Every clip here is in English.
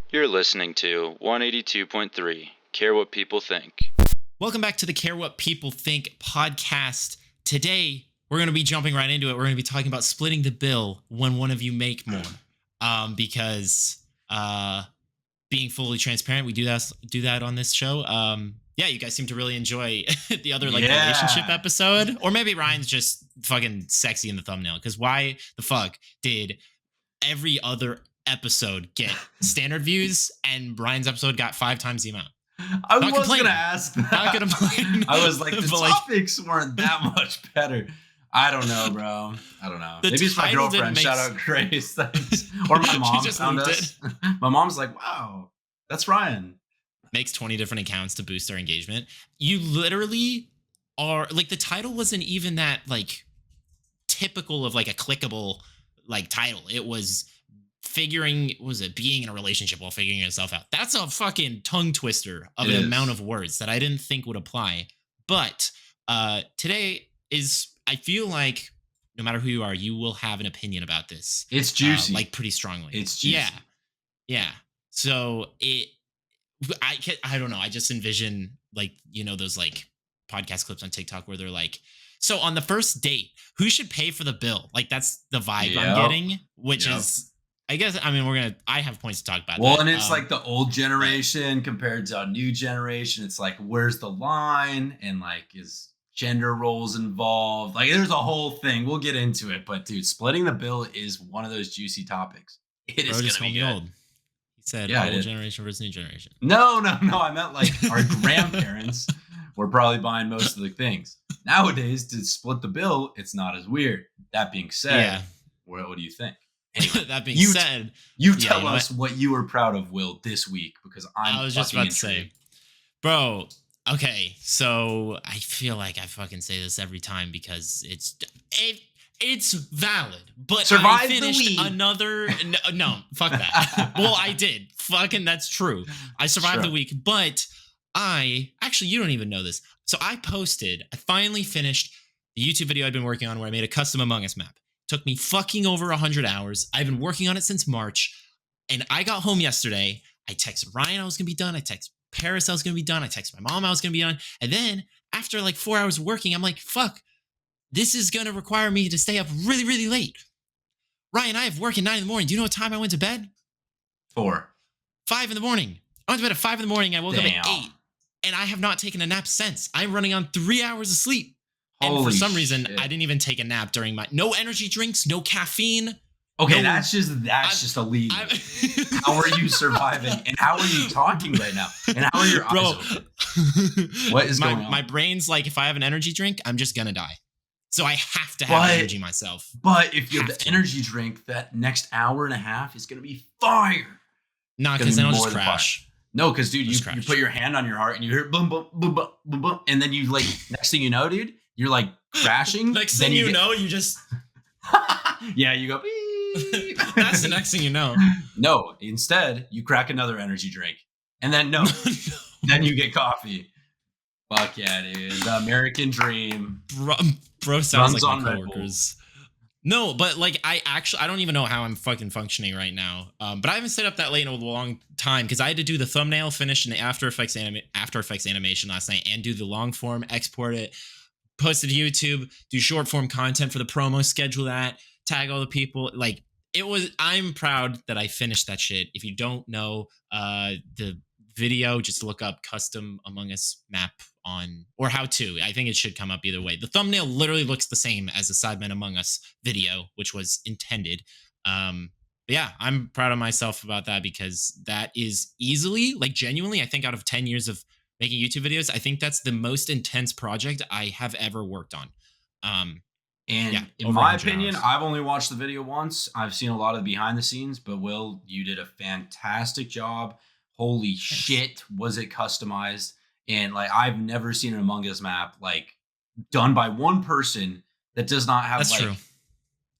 You're listening to 182.3, Care What People Think. Welcome back to the Care What People Think podcast. Today, we're going to be jumping right into it. We're going to be talking about splitting the bill when one of you make more. Because being fully transparent, we do that on this show. Yeah, you guys seem to really enjoy the other relationship episode. Or maybe Ryan's just fucking sexy in the thumbnail. Because why the fuck did every other episode get standard views and Ryan's episode got 5 times the amount? I was going to ask that. Not going to complain. I was like, the topics weren't that much better. I don't know, bro. I don't know. Maybe it's my girlfriend. Shout out Grace. Thanks. Or my mom found us. My mom's like, wow, that's Ryan. Makes 20 different accounts to boost our engagement. You literally are like, the title wasn't even that like typical of like a clickable like title. It was being in a relationship while figuring yourself out. That's a fucking tongue twister of an amount of words that I didn't think would apply. But today is, I feel like no matter who you are, you will have an opinion about this. It's juicy. Like pretty strongly. It's juicy. Yeah. So I don't know. I just envision like, you know, those like podcast clips on TikTok where they're like, so on the first date, who should pay for the bill? Like that's the vibe I'm getting, which is, I guess, I mean, I have points to talk about. Well, and it's like the old generation compared to a new generation. It's like, where's the line? And like, is gender roles involved? Like, there's a whole thing. We'll get into it. But dude, splitting the bill is one of those juicy topics. It is going to be good. Old. He said old generation versus new generation. No. I meant like our grandparents were probably buying most of the things. Nowadays, to split the bill, it's not as weird. That being said, what do you think? Anyway, that being said, you tell us what you were proud of, Will, this week, because I was just about to say, bro. Okay, so I feel like I fucking say this every time because it's valid. But I finished another. No, fuck that. Well, I did. Fucking, that's true. I survived the week, but you don't even know this. So I finally finished the YouTube video I'd been working on where I made a custom Among Us map. Took me fucking over 100 hours. I've been working on it since March. And I got home yesterday. I texted Ryan I was going to be done. I texted Paris I was going to be done. I texted my mom I was going to be done. And then after like 4 hours of working, I'm like, fuck, this is going to require me to stay up really, really late. Ryan, I have work at 9 in the morning. Do you know what time I went to bed? 5 in the morning. I went to bed at 5 in the morning. I woke up at 8. And I have not taken a nap since. I'm running on 3 hours of sleep. And for some reason, I didn't even take a nap during no energy drinks, no caffeine. Okay, that's just illegal. How are you surviving? And how are you talking right now? And how are your eyes open? What is going on? My brain's like, if I have an energy drink, I'm just gonna die. So I have to have energy myself. But if you have the energy drink, that next hour and a half is gonna be fire. Nah, because then I'll just crash. No, because dude, you put your hand on your heart and you hear boom, boom, boom, boom, boom, boom, and then you like next thing you know, dude, you're like crashing. Next thing you know, you just you go. Beep. That's the next thing you know. No, instead you crack another energy drink, and then then you get coffee. Fuck yeah, dude, the American dream. Bro sounds like my coworkers. No, but like I don't even know how I'm fucking functioning right now. But I haven't stayed up that late in a long time because I had to do the thumbnail, finish in the After Effects animation last night, and do the long form, export it, post it to YouTube, do short form content for the promo, schedule that, tag all the people. Like I'm proud that I finished that shit. If you don't know the video, just look up custom Among Us map or how to. I think it should come up either way. The thumbnail literally looks the same as the Sidemen Among Us video, which was intended. But yeah, I'm proud of myself about that because that is easily, like genuinely, I think out of 10 years of making YouTube videos, I think that's the most intense project I have ever worked on. In my opinion, I've only watched the video once. I've seen a lot of the behind the scenes, but Will, you did a fantastic job. Holy shit, was it customized? And like, I've never seen an Among Us map like done by one person that does not have true.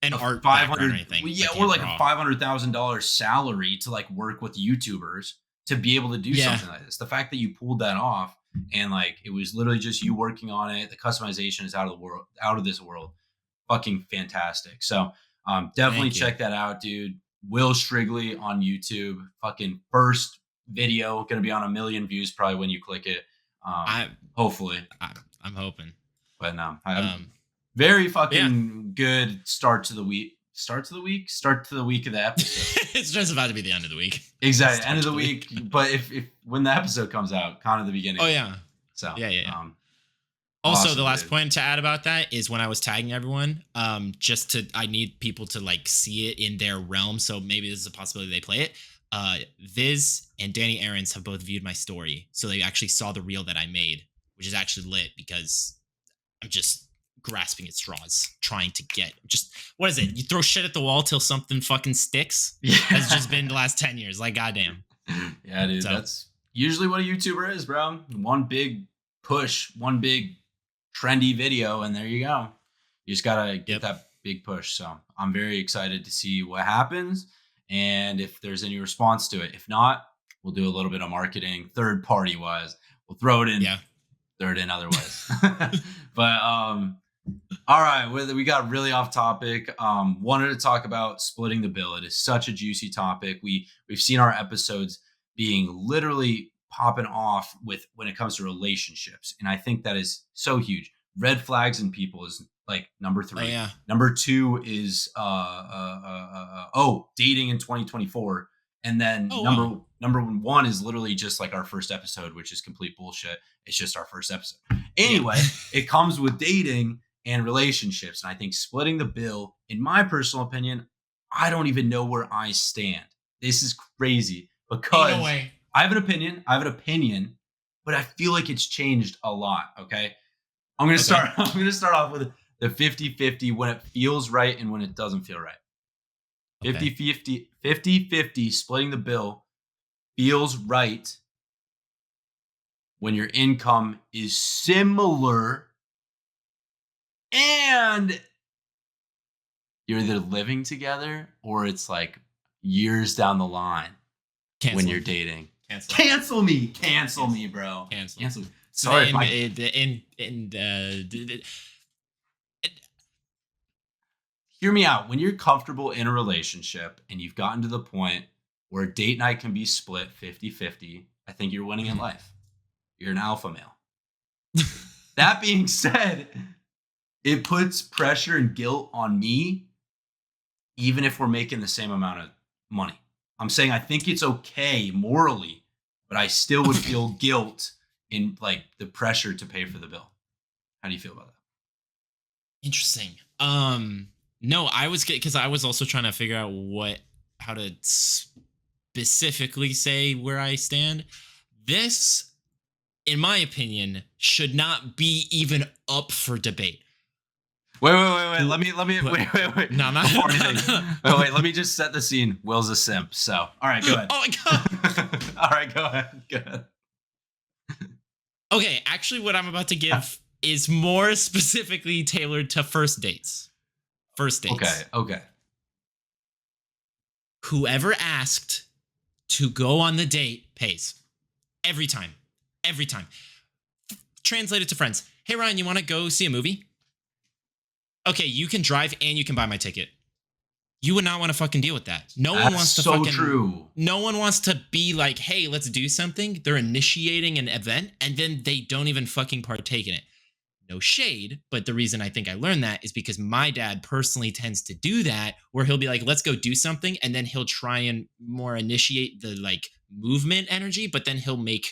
An art background or anything. Or like a $500,000 salary to like work with YouTubers to be able to do something like this. The fact that you pulled that off and like it was literally just you working on it. The customization is out of this world. Fucking fantastic. So definitely check that out, dude. Will Strigley on YouTube. Fucking first video, gonna be on 1 million views probably when you click it. Hopefully. I'm hoping. But no, very fucking good start to the week. Start to the week of the episode. It's just about to be the end of the week. Exactly, end of the week. But if when the episode comes out, kind of the beginning. Oh yeah. So yeah. Also, awesome, the last point to add about that is when I was tagging everyone, I need people to like see it in their realm. So maybe this is a possibility they play it. Viz and Danny Aarons have both viewed my story, so they actually saw the reel that I made, which is actually lit because I'm just grasping at straws, trying to get what is it? You throw shit at the wall till something fucking sticks. Yeah. That's just been the last 10 years. Like, goddamn. Yeah, dude. So, that's usually what a YouTuber is, bro. One big push, one big trendy video, and there you go. You just gotta get that big push. So I'm very excited to see what happens and if there's any response to it. If not, we'll do a little bit of marketing, third party wise. We'll throw it in. Yeah. Throw it in otherwise. But all right, we got really off topic. Wanted to talk about splitting the bill. It is such a juicy topic. We've seen our episodes being literally popping off with when it comes to relationships, and I think that is so huge. Red flags in people is like number 3. Oh, yeah. Number 2 is dating in 2024, and then number 1 is literally just like our first episode, which is complete bullshit. It's just our first episode. Anyway, it comes with dating and relationships. And I think splitting the bill, in my personal opinion, I don't even know where I stand. This is crazy because I have an opinion, but I feel like it's changed a lot. Okay. I'm going to start off with the 50-50 when it feels right and when it doesn't feel right. 50-50 splitting the bill feels right when your income is similar and you're either living together or it's like years down the line. When you're dating. Cancel me, bro. Cancel me. Sorry. Hear me out. When you're comfortable in a relationship and you've gotten to the point where date night can be split 50-50, I think you're winning in life. You're an alpha male. That being said, it puts pressure and guilt on me, even if we're making the same amount of money. I'm saying I think it's okay morally, but I still would feel guilt in like the pressure to pay for the bill. How do you feel about that? Interesting. No, because I was also trying to figure out how to specifically say where I stand. This, in my opinion, should not be even up for debate. Wait. Let me. Wait. No, not. Wait. Let me just set the scene. Will's a simp. So, all right, go ahead. Oh my god. All right, go ahead. Okay, actually, what I'm about to give is more specifically tailored to first dates. Okay. Whoever asked to go on the date pays. Every time. Translate it to friends. Hey, Ryan, you want to go see a movie? Okay, you can drive and you can buy my ticket. You would not want to fucking deal with that. No one wants to true. No one wants to be like, hey, let's do something. They're initiating an event and then they don't even fucking partake in it. No shade, but the reason I think I learned that is because my dad personally tends to do that, where he'll be like, let's go do something, and then he'll try and more initiate the like movement energy, but then he'll make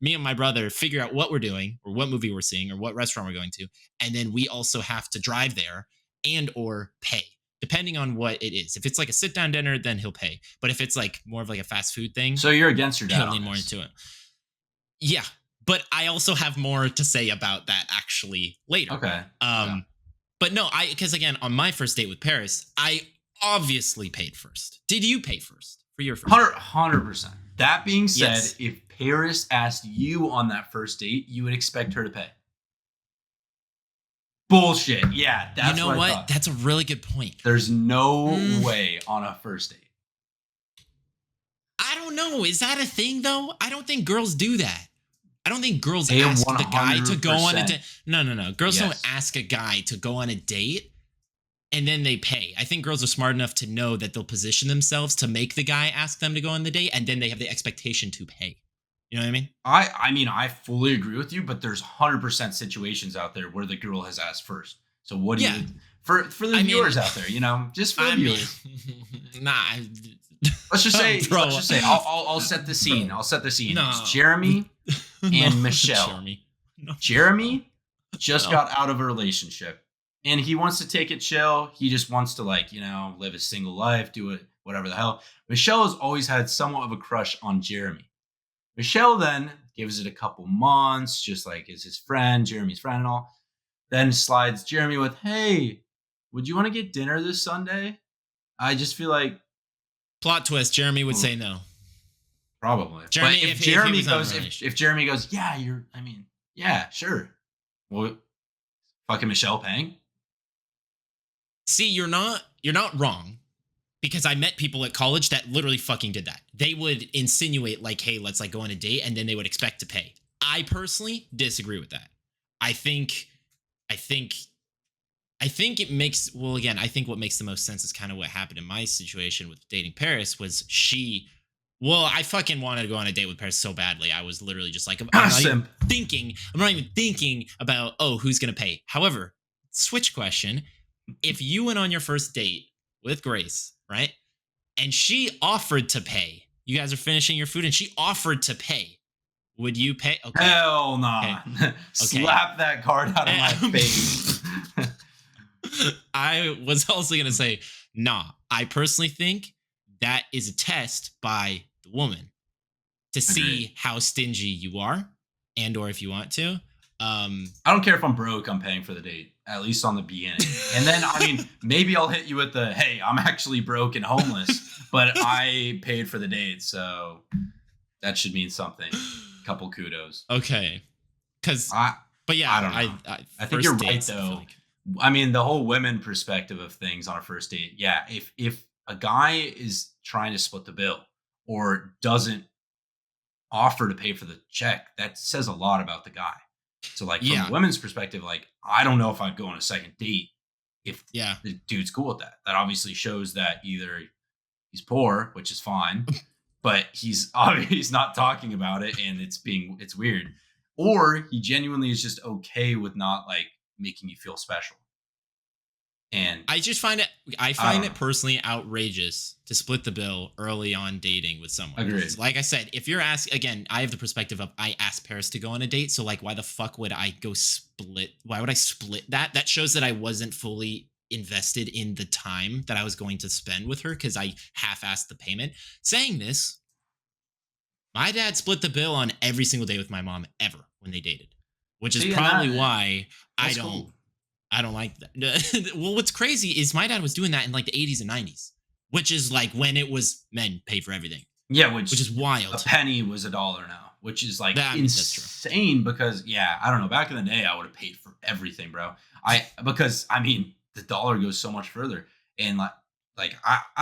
me and my brother figure out what we're doing or what movie we're seeing or what restaurant we're going to, and then we also have to drive there and or pay, depending on what it is. If it's like a sit-down dinner, then he'll pay, but if it's like more of like a fast food thing, so you're against your dad, he'll lean more into it. Yeah. But I also have more to say about that actually later. Okay. But no, because again, on my first date with Paris, I obviously paid first. Did you pay first for your first? 100%. That being said, Yes. If Paris asked you on that first date, you would expect her to pay. Bullshit. Yeah, that's you know what? That's a really good point. There's no way on a first date. I don't know. Is that a thing though? I don't think girls do that. I don't think girls ask the guy to go on a date. No. Girls don't ask a guy to go on a date and then they pay. I think girls are smart enough to know that they'll position themselves to make the guy ask them to go on the date, and then they have the expectation to pay. You know what I mean? I mean, I fully agree with you, but there's 100% situations out there where the girl has asked first. So what do you for the viewers out there, just for the viewers? Let's just say I'll set the scene. I'll set the scene. No. It's Jeremy and Michelle. Jeremy just got out of a relationship and he wants to take it chill. He just wants to live a single life, do it, whatever the hell. Michelle has always had somewhat of a crush on Jeremy. Michelle then gives it a couple months, just like is his friend, Jeremy's friend and all. Then slides Jeremy with, hey, would you want to get dinner this Sunday? I just feel like... Plot twist, Jeremy would say no. Probably. Jeremy, but if Jeremy goes, yeah, sure. Well, fucking Michelle paying? See, you're not wrong. Because I met people at college that literally fucking did that. They would insinuate like, hey, let's go on a date, and then they would expect to pay. I personally disagree with that. I think it makes, well, again, I think what makes the most sense is kind of what happened in my situation with dating Paris was I fucking wanted to go on a date with Paris so badly. I was literally just like, I'm not even thinking about, who's going to pay. However, switch question. If you went on your first date with Grace, right? And she offered to pay. You guys are finishing your food and she offered to pay. Would you pay? Okay. Hell nah. Okay. Slap that card out of my face. I was also going to say, nah. I personally think that is a test by the woman to see how stingy you are and or if you want to. I don't care if I'm broke, I'm paying for the date, at least on the beginning. And then, maybe I'll hit you with the, hey, I'm actually broke and homeless, but I paid for the date. So that should mean something. Couple kudos. Okay. I don't know. I think you're right, though. The whole women perspective of things on a first date. Yeah. If a guy is trying to split the bill or doesn't offer to pay for the check, that says a lot about the guy. So from a women's perspective, I don't know if I'd go on a second date if the dude's cool with that. That obviously shows that either he's poor, which is fine, but he's not talking about it and it's weird, or he genuinely is just okay with not making you feel special. And I just find it personally outrageous to split the bill early on dating with someone. Agreed. Like I said, if you're again, I have the perspective of I asked Paris to go on a date. So why the fuck would I go split? Why would I split that? That shows that I wasn't fully invested in the time that I was going to spend with her because I half-assed the payment. Saying this, my dad split the bill on every single day with my mom ever when they dated, which is probably why I don't like that. Well, what's crazy is my dad was doing that in the 80s and 90s, which is when it was men pay for everything. Yeah, which is wild. A penny was $1 now, which is insane because I don't know. Back in the day, I would have paid for everything, bro. Because the dollar goes so much further, and I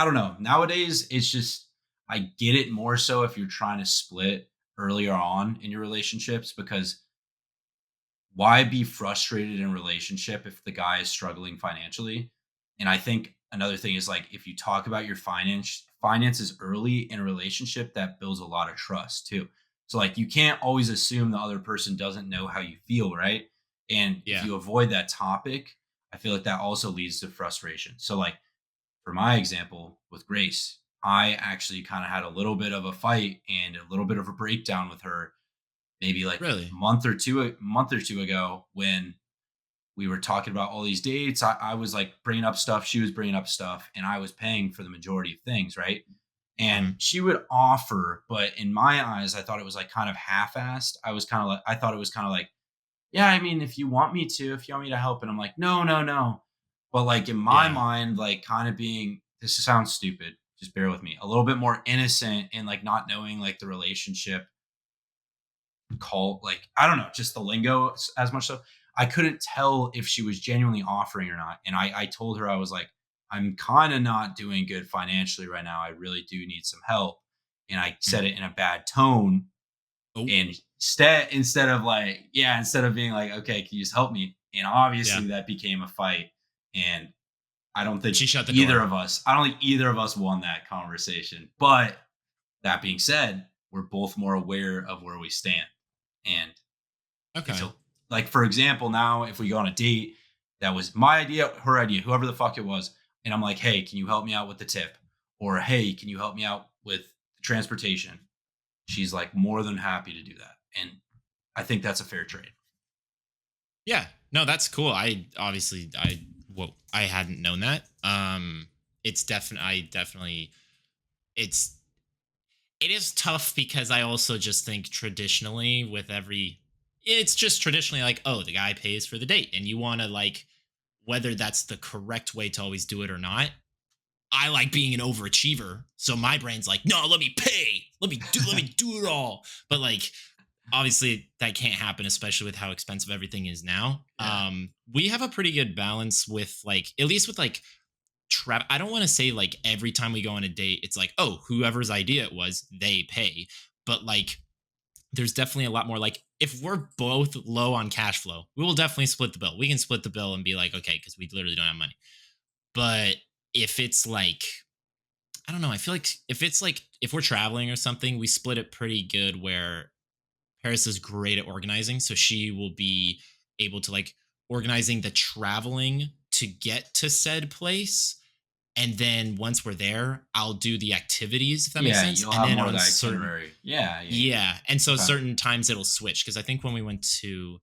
don't know. Nowadays, it's just I get it more so if you're trying to split earlier on in your relationships because. Why be frustrated in a relationship if the guy is struggling financially? And I think another thing is if you talk about your finances early in a relationship, that builds a lot of trust too. So you can't always assume the other person doesn't know how you feel, right? And if you avoid that topic, I feel that also leads to frustration. So for my example with Grace, I actually kind of had a little bit of a fight and a little bit of a breakdown with her. Maybe a month or two ago when we were talking about all these dates, I was bringing up stuff. She was bringing up stuff and I was paying for the majority of things. Right. And she would offer, but in my eyes, I thought it was kind of half-assed. I thought it was kind of yeah, if you want me to help. And I'm no. But in my mind, kind of being, this sounds stupid. Just bear with me. A little bit more innocent and not knowing the relationship I don't know, just the lingo as much. So I couldn't tell if she was genuinely offering or not. And I told her, I was I'm kind of not doing good financially right now. I really do need some help. And I said it in a bad tone. And instead of being okay, can you just help me? And obviously that became a fight. And I don't think she shut the either door. of us. I don't think either of us won that conversation. But that being said, we're both more aware of where we stand, and Okay. it's like, for example, now if we go on a date, that was my idea, her idea, whoever the fuck it was, and I'm like, hey, can you help me out with the tip, or hey, can you help me out with the transportation? She's like more than happy to do that, and I think that's a fair trade. Yeah. No, that's cool. I hadn't known that. It's definitely it's it is tough because I also just think traditionally it's just traditionally like, oh, the guy pays for the date and you want to like, whether that's the correct way to always do it or not. I like being an overachiever. So my brain's like, no, let me pay. Let me do it all. But like, obviously that can't happen, especially with how expensive everything is now. Yeah. We have a pretty good balance with like, at least with like I don't want to say like every time we go on a date, it's like, oh, whoever's idea it was, they pay. But like, there's definitely a lot more like, if we're both low on cash flow, we will definitely split the bill. We can split the bill and be like, okay, because we literally don't have money. But if it's like, I don't know, I feel like if it's like, if we're traveling or something, we split it pretty good where Paris is great at organizing. So she will be able to like organizing the traveling to get to said place. And then once we're there, I'll do the activities, if that makes Yeah, sense. you'll And have then more of on that certain, itinerary. Yeah. yeah. And so Okay. certain times it'll switch. Cause I think when we went to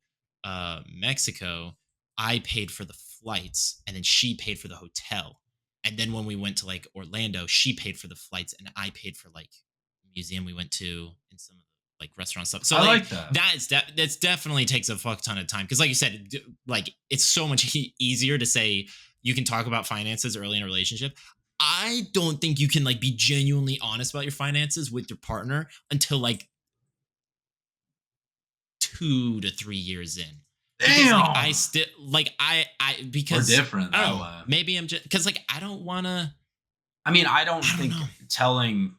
Mexico, I paid for the flights and then she paid for the hotel. And then when we went to like Orlando, she paid for the flights and I paid for like the museum we went to and some of the like restaurant stuff. So I like like that. that's definitely takes a fuck ton of time. Cause like you said, like it's so much easier to say you can talk about finances early in a relationship. I don't think you can like be genuinely honest about your finances with your partner until like 2 to 3 years in. Because like I Damn. still like I because We're different I that don't know. way. Maybe I'm just because like I don't wanna. I mean, I don't I don't think know. telling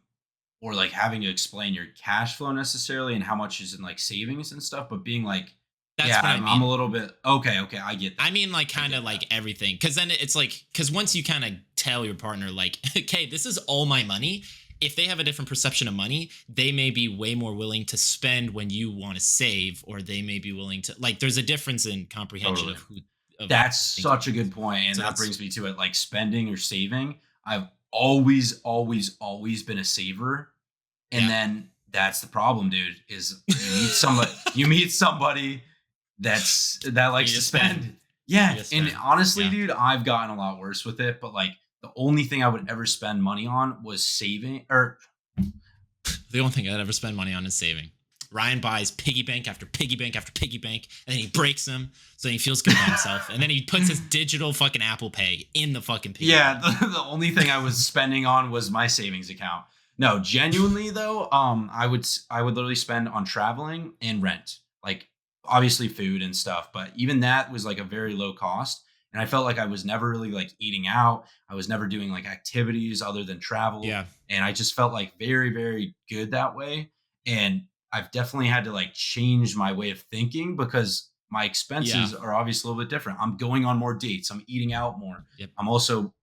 or like having to explain your cash flow necessarily and how much is in like savings and stuff, but being like, That's yeah, what I I'm a mean. little bit okay. I get I that. mean, like, I kind get of that. like everything. Cause then it's like, cause once you kind of tell your partner, like, okay, this is all my money. If they have a different perception of money, they may be way more willing to spend when you want to save, or they may be willing to, like, there's a difference in comprehension Totally. of who, of That's thinking such a good things. point, and So that that's, brings me to it. Like spending or saving, I've always been a saver, and yeah. then that's the problem, dude. Is you meet somebody that You likes to just spend. spend. You Yeah, just and spend. honestly, Yeah. dude, I've gotten a lot worse with it. But like the only thing I would ever spend money on was saving. Or The only thing I'd ever spend money on is saving. Ryan buys piggy bank after piggy bank after piggy bank, and then he breaks them, so he feels good about himself. And then he puts his digital fucking Apple Pay in the fucking piggy yeah, bank. the only thing I was spending on was my savings account. No, genuinely though, I would literally spend on traveling and rent, like obviously food and stuff, but even that was like a very low cost. And I felt like I was never really like eating out. I was never doing like activities other than travel, Yeah. and I just felt like very, very good that way. And I've definitely had to like change my way of thinking because my Yeah. expenses are obviously a little bit different. I'm going on more dates. I'm eating out more. Yep. I'm also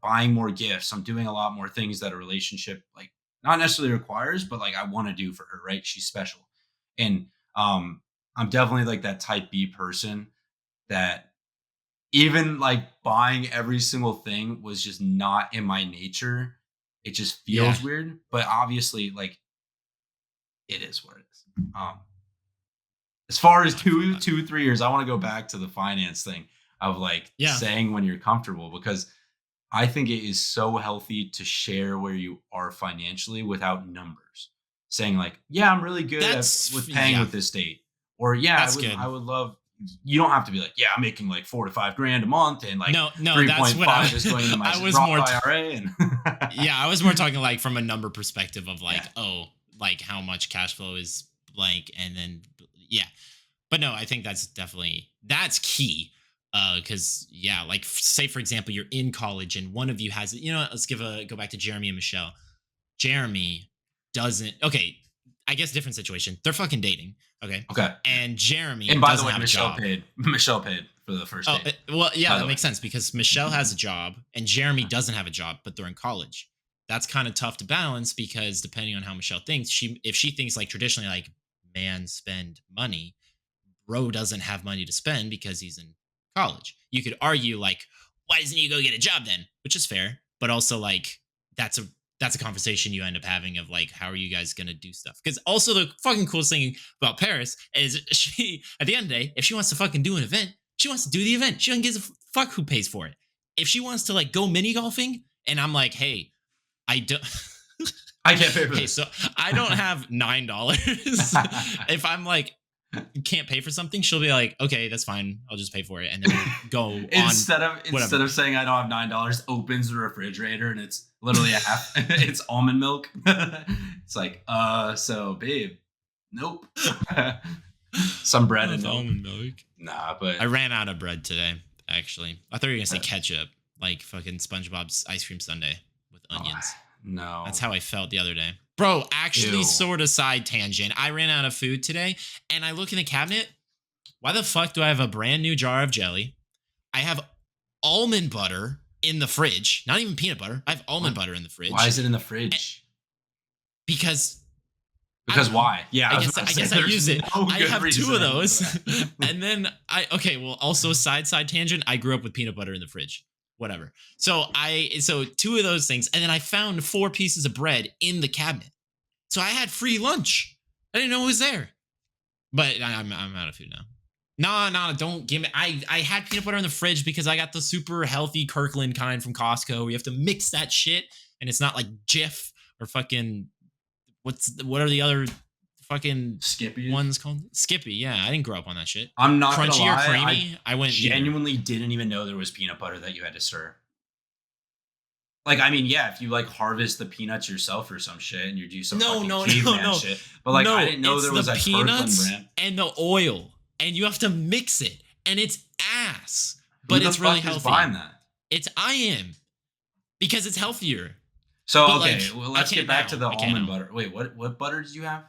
buying more gifts. I'm doing a lot more things that a relationship like not necessarily requires, but like I want to do for her, right? She's special. And um I'm definitely like that type B person that even like buying every single thing was just not in my nature. It just Yeah. feels weird, but obviously like it is what it is. As far as No, I feel that. 3 years, I want to go back to the finance thing of like Yeah. saying when you're comfortable because I think it is so healthy to share where you are financially without numbers. Saying like, "Yeah, I'm really good at with paying Yeah. with this date," or "Yeah, I That's would good. I would love." You don't have to be like, "Yeah, I'm making like 4 to 5 grand a month, and like No, three that's point what five is going into my I was Roth more IRA." And yeah, I was more talking like from a number perspective of like, yeah, oh, like how much cash flow is blank and then yeah. But no, I think that's key. Because yeah, like say for example, you're in college and one of you has it. You know, what, let's go back to Jeremy and Michelle. Jeremy doesn't. Okay, I guess different situation. They're fucking dating. Okay, okay. and Jeremy And by the doesn't way, have a Michelle job. paid. Michelle paid for the first date. Well, yeah, that makes sense because Michelle has a job and Jeremy doesn't have a job, but they're in college. That's kind of tough to balance because depending on how Michelle thinks, if she thinks like traditionally like man spend money, bro doesn't have money to spend because he's in college. You could argue like, why doesn't he go get a job then? Which is fair, but also like that's a conversation you end up having of like, how are you guys gonna do stuff? Because also the fucking coolest thing about Paris is she, at the end of the day, if she wants to fucking do an event, she wants to do the event. She doesn't give a fuck who pays for it. If she wants to like go mini golfing, and I'm like, hey, I don't. I can't pay for this. this. So I don't have $9. If I'm like, can't pay for something, she'll be like, okay, that's fine, I'll just pay for it, and then we'll go instead of saying I don't have $9, opens the refrigerator and it's literally a half. It's almond milk. It's like, so babe, nope. Some bread and almond milk. Nah, but I ran out of bread today. Actually, I thought you were gonna say ketchup, like fucking SpongeBob's ice cream sundae with onions. No, that's how I felt the other day. Bro, actually, sort of side tangent. I ran out of food today, and I look in the cabinet. Why the fuck do I have a brand new jar of jelly? I have almond butter in the fridge. Not even peanut butter. I have almond butter in the fridge. Why is it in the fridge? Because why? Yeah, I guess I use it. I have two of those. And then also side tangent. I grew up with peanut butter in the fridge. Whatever. So two of those things, and then I found 4 pieces of bread in the cabinet. So I had free lunch. I didn't know it was there. But I'm out of food now. No, don't give me. I had peanut butter in the fridge because I got the super healthy Kirkland kind from Costco. Where you have to mix that shit, and it's not like Jif or fucking what are the other fucking Skippy ones called? Skippy. Yeah, I didn't grow up on that shit. I'm not crunchy gonna lie, or creamy. I went genuinely didn't even know there was peanut butter that you had to stir. Like, I mean, yeah, if you like harvest the peanuts yourself or some shit and you do some caveman shit, but like I didn't know there was a Kirkland brand and the oil, and you have to mix it, and it's ass, but it's really healthy. Buying that? I am because it's healthier. So let's get back to the almond butter. Wait, what butter did you have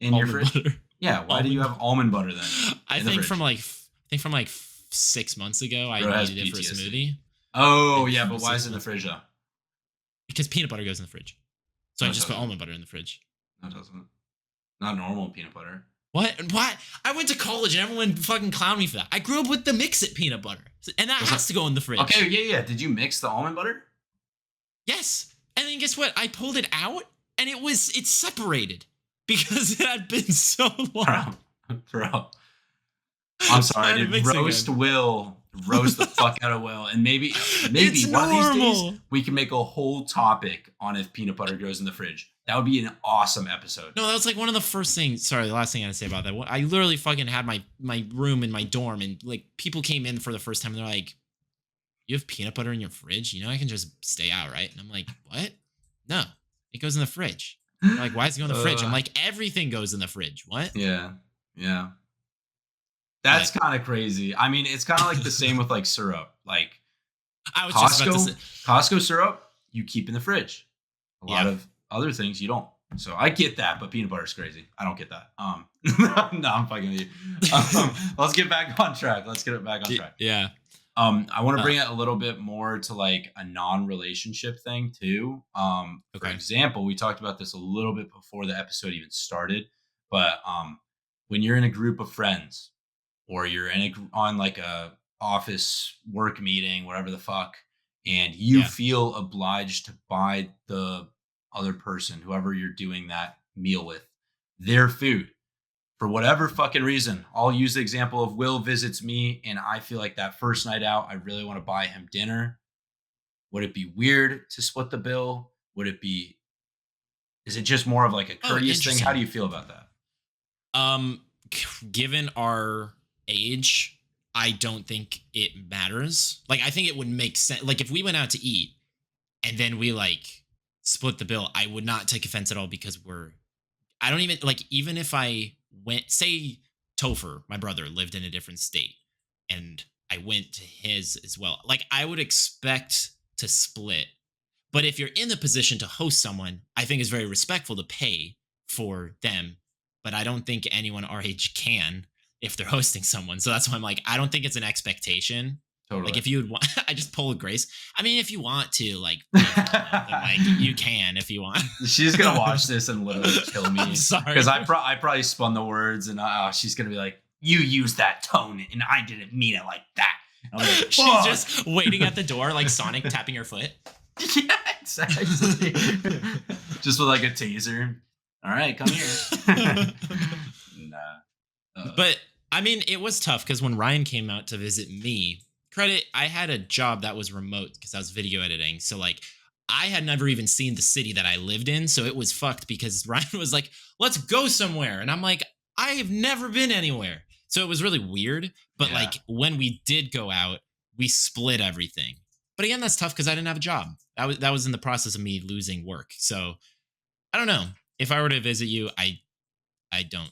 in your fridge? Butter. Yeah, why do you have almond butter then? I think from like 6 months ago, I needed it for a smoothie. Oh yeah, but why is it in the fridge though? Because peanut butter goes in the fridge. So I just put almond butter in the fridge. No, it doesn't. Not normal peanut butter. What? I went to college and everyone fucking clowned me for that. I grew up with the Mix-It peanut butter, and that has to go in the fridge. Okay, yeah. Did you mix the almond butter? Yes. And then guess what? I pulled it out and it's separated because it had been so long. Bro. I'm sorry, dude. Roast the fuck out of Will. And maybe one of these days we can make a whole topic on if peanut butter goes in the fridge. That would be an awesome episode. No, that was like one of the first things. Sorry, the last thing I had to say about that. I literally fucking had my room in my dorm, and like people came in for the first time and they're like, you have peanut butter in your fridge? You know, I can just stay out, right? And I'm like, what? No, it goes in the fridge. They're like, why does it go in the fridge? I'm like, everything goes in the fridge. What? Yeah. That's kind of crazy. I mean, it's kind of like the same with like syrup. Like I was just about to say, Costco syrup, you keep in the fridge. A lot of other things you don't. So I get that, but peanut butter is crazy. I don't get that. No, I'm fucking with you. Let's get back on track. Let's get it back on track. Yeah. I want to bring it a little bit more to like a non-relationship thing too. For example, we talked about this a little bit before the episode even started, but when you're in a group of friends or you're on like a office work meeting, whatever the fuck, and you feel obliged to buy the other person, whoever you're doing that meal with, their food. For whatever fucking reason, I'll use the example of Will visits me and I feel like that first night out, I really want to buy him dinner. Would it be weird to split the bill? Is it just more of like a courteous thing? How do you feel about that? Given our age, I don't think it matters. Like, I think it would make sense. Like, if we went out to eat and then we like split the bill, I would not take offense at all because I don't even like, even if I went, say Topher, my brother, lived in a different state and I went to his as well. Like, I would expect to split. But if you're in the position to host someone, I think it's very respectful to pay for them. But I don't think anyone our age can. if they're hosting someone. So that's why I'm like, I don't think it's an expectation. Totally. Like if you would want, I just pull a Grace. I mean, if you want to, like, then, like you can if you want. She's gonna watch this and literally kill me. I'm sorry, because I probably spun the words, and she's gonna be like, "You used that tone, and I didn't mean it like that." I'm like, she's just waiting at the door, like Sonic tapping her foot. Yeah, exactly. Just with like a taser. All right, come here. Nah. But I mean, it was tough because when Ryan came out to visit me, I had a job that was remote because I was video editing. So like I had never even seen the city that I lived in. So it was fucked because Ryan was like, let's go somewhere. And I'm like, I have never been anywhere. So it was really weird. But like when we did go out, we split everything. But again, that's tough because I didn't have a job. That was in the process of me losing work. So I don't know. If I were to visit you, I don't.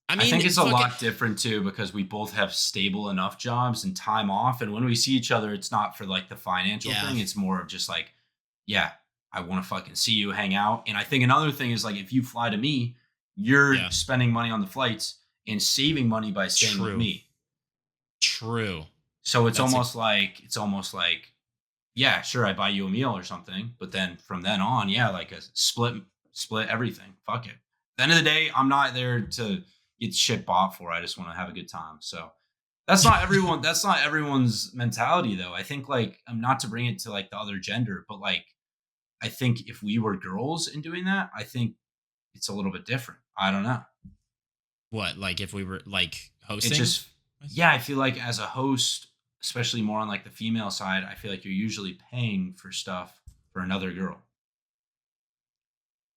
I mean, I think it's a lot different too because we both have stable enough jobs and time off. And when we see each other, it's not for like the financial thing. It's more of just like, yeah, I want to fucking see you, hang out. And I think another thing is like, if you fly to me, you're spending money on the flights and saving money by staying with me. True. So it's almost like, yeah, sure, I buy you a meal or something. But then from then on, like a split everything. Fuck it. At the end of the day, I'm not there to get shit bought for. I just want to have a good time. So that's not everyone. That's not everyone's mentality, though. I think like I'm not to bring it to like the other gender, but like I think if we were girls and doing that, I think it's a little bit different. I don't know. What, like if we were like hosting? It just I feel like as a host, especially more on like the female side, I feel like you're usually paying for stuff for another girl.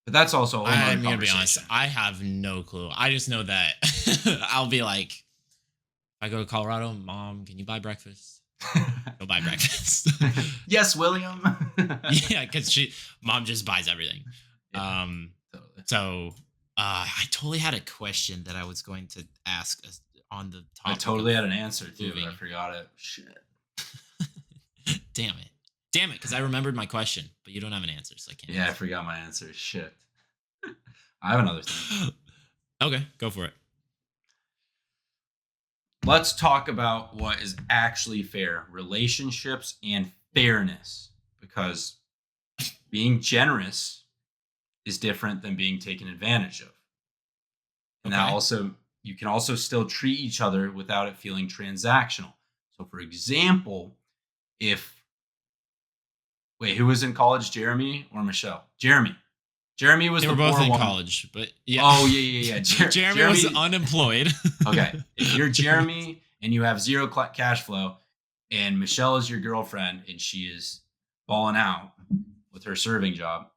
But that's also a whole I'm gonna be honest. I have no clue. I just know that I'll be like, if I go to Colorado, Mom, can you buy breakfast? Go buy breakfast. Yes, William. Yeah, because Mom just buys everything. Yeah, totally. So I totally had a question that I was going to ask on the topic. I totally had an answer too, but I forgot it. Shit. Damn it, because I remembered my question, but you don't have an answer, so I can't. Yeah, I forgot my answer. Shit. I have another thing. Okay, go for it. Let's talk about what is actually fair. Relationships and fairness. Because being generous is different than being taken advantage of. And that also, you can also still treat each other without it feeling transactional. So for example, who was in college, Jeremy or Michelle? Jeremy was they the were both in one. college, but yeah. Oh yeah. Jeremy was unemployed. Okay, if you're Jeremy and you have zero cash flow, and Michelle is your girlfriend and she is balling out with her serving job,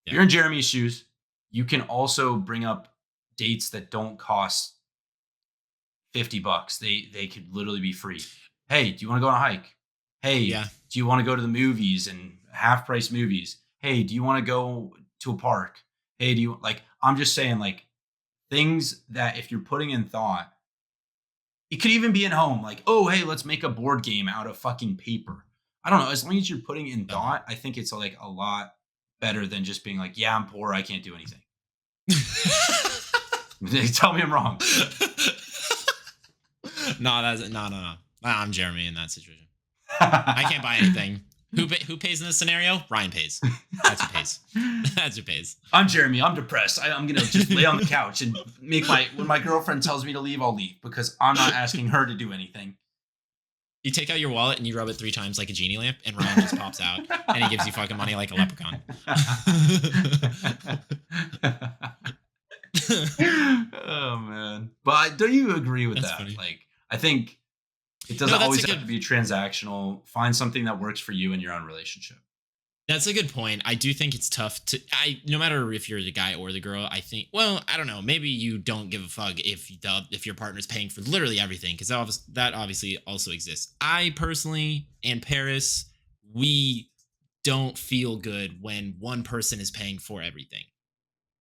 if you're in Jeremy's shoes, you can also bring up dates that don't cost $50. They could literally be free. Hey, do you want to go on a hike? Hey, do you want to go to the movies and half price movies? Hey, do you want to go to a park? Hey, do you like, I'm just saying like things that if you're putting in thought, it could even be at home. Like, oh, hey, let's make a board game out of fucking paper. I don't know. As long as you're putting in thought, I think it's like a lot better than just being like, yeah, I'm poor. I can't do anything. Tell me I'm wrong. No. I'm Jeremy in that situation. I can't buy anything. Who pays in this scenario? Ryan pays. That's who pays. That's who pays. I'm Jeremy. I'm depressed. I'm gonna just lay on the couch and when my girlfriend tells me to leave, I'll leave because I'm not asking her to do anything. You take out your wallet and you rub it 3 times like a genie lamp, and Ryan just pops out and he gives you fucking money like a leprechaun. Oh man! But don't you agree with that? Funny. Like, I think it doesn't always have to be transactional. Find something that works for you in your own relationship. That's a good point. I do think it's tough no matter if you're the guy or the girl, I think, well, I don't know. Maybe you don't give a fuck if your partner's paying for literally everything, because that obviously also exists. I personally, and Paris, we don't feel good when one person is paying for everything.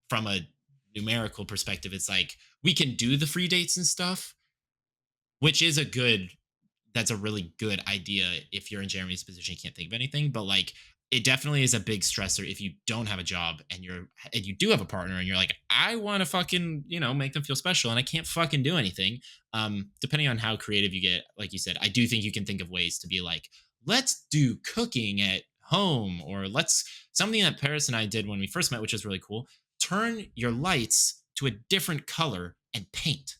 From a numerical perspective, it's like we can do the free dates and stuff, which is that's a really good idea if you're in Jeremy's position, you can't think of anything, but like it definitely is a big stressor if you don't have a job and you do have a partner and you're like, I want to fucking, make them feel special and I can't fucking do anything. Depending on how creative you get, like you said, I do think you can think of ways to be like, let's do cooking at home, or something that Paris and I did when we first met, which is really cool. Turn your lights to a different color and paint.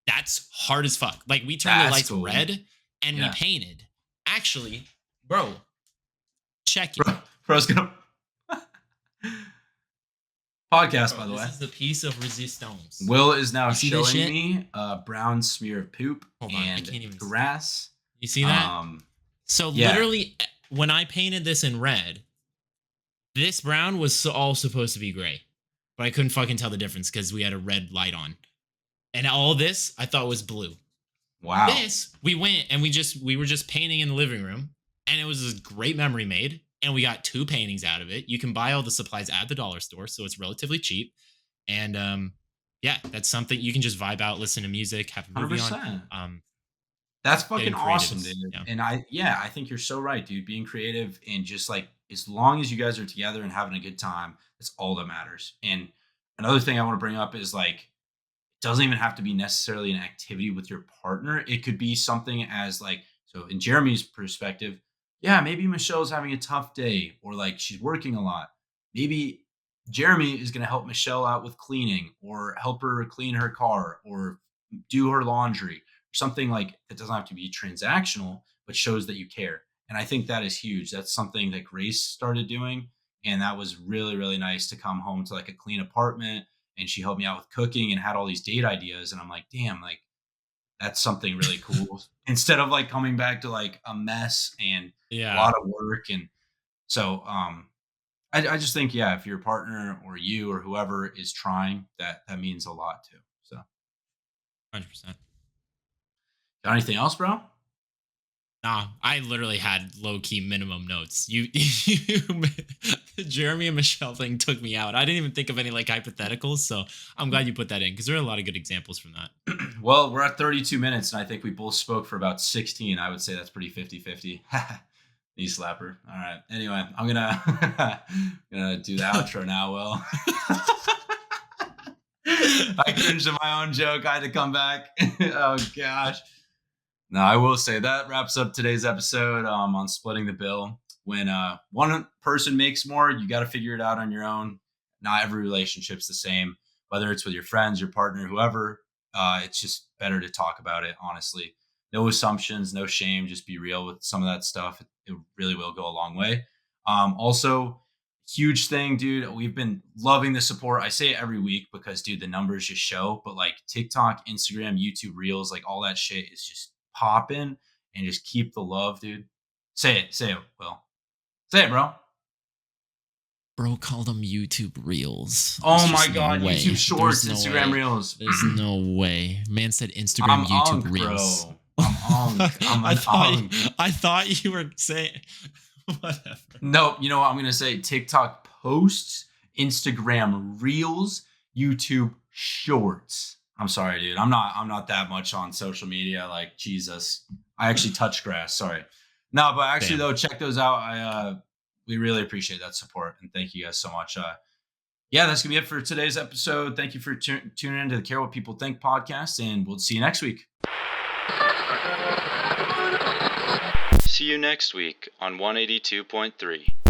That's hard as fuck. Like, we turned the lights red and we painted. Actually, bro, check it. Bro's gonna podcast, by the way. This is the piece of resistance. Will is now showing me a brown smear of poop and grass. You see that? Literally, when I painted this in red, this brown was all supposed to be gray, but I couldn't fucking tell the difference because we had a red light on. And all this I thought was blue. Wow. This, we went and we were just painting in the living room, and it was a great memory made, and we got 2 paintings out of it. You can buy all the supplies at the dollar store, so it's relatively cheap. And that's something you can just vibe out, listen to music, have a movie 100%. on. That's fucking awesome, dude. Yeah. And I think you're so right, dude. Being creative and just like, as long as you guys are together and having a good time, that's all that matters. And another thing I want to bring up is like, doesn't even have to be necessarily an activity with your partner. It could be something as like, so in Jeremy's perspective, maybe Michelle's having a tough day, or like she's working a lot. Maybe Jeremy is going to help Michelle out with cleaning, or help her clean her car, or do her laundry, or something like that. Doesn't have to be transactional, but shows that you care. And I think that is huge. That's something that Grace started doing. And that was really, really nice to come home to like a clean apartment. And she helped me out with cooking and had all these date ideas. And I'm like, damn, like that's something really cool. Instead of like coming back to like a mess and a lot of work. And so I just think, if your partner or you or whoever is trying, that means a lot too. So 100%. Got anything else, bro? Nah, I literally had low-key minimum notes. You the Jeremy and Michelle thing took me out. I didn't even think of any like hypotheticals, so I'm glad you put that in because there are a lot of good examples from that. Well, we're at 32 minutes, and I think we both spoke for about 16. I would say that's pretty 50-50. Knee slapper. All right. Anyway, I'm gonna do the outro now, Will. I cringed at my own joke. I had to come back. Oh, gosh. No, I will say that wraps up today's episode on splitting the bill. When one person makes more, you got to figure it out on your own. Not every relationship's the same, whether it's with your friends, your partner, whoever. It's just better to talk about it, honestly. No assumptions, no shame. Just be real with some of that stuff. It really will go a long way. Also, huge thing, dude. We've been loving the support. I say it every week because, dude, the numbers just show. But like TikTok, Instagram, YouTube Reels, like all that shit is just popping, and just keep the love, dude. Say it, Will. Say it, bro. Bro called them YouTube Reels. Oh my God, YouTube Shorts, Instagram Reels. There's no way. Man said Instagram, YouTube Reels. Bro. I'm I thought you were saying whatever. No, you know what I'm gonna say? TikTok posts, Instagram Reels, YouTube Shorts. I'm sorry, dude. I'm not that much on social media. Like, Jesus. I actually touch grass. Sorry. No, but actually, though, check those out. We really appreciate that support. And thank you guys so much. That's going to be it for today's episode. Thank you for tuning in to the Care What People Think podcast. And we'll see you next week. See you next week on 182.3.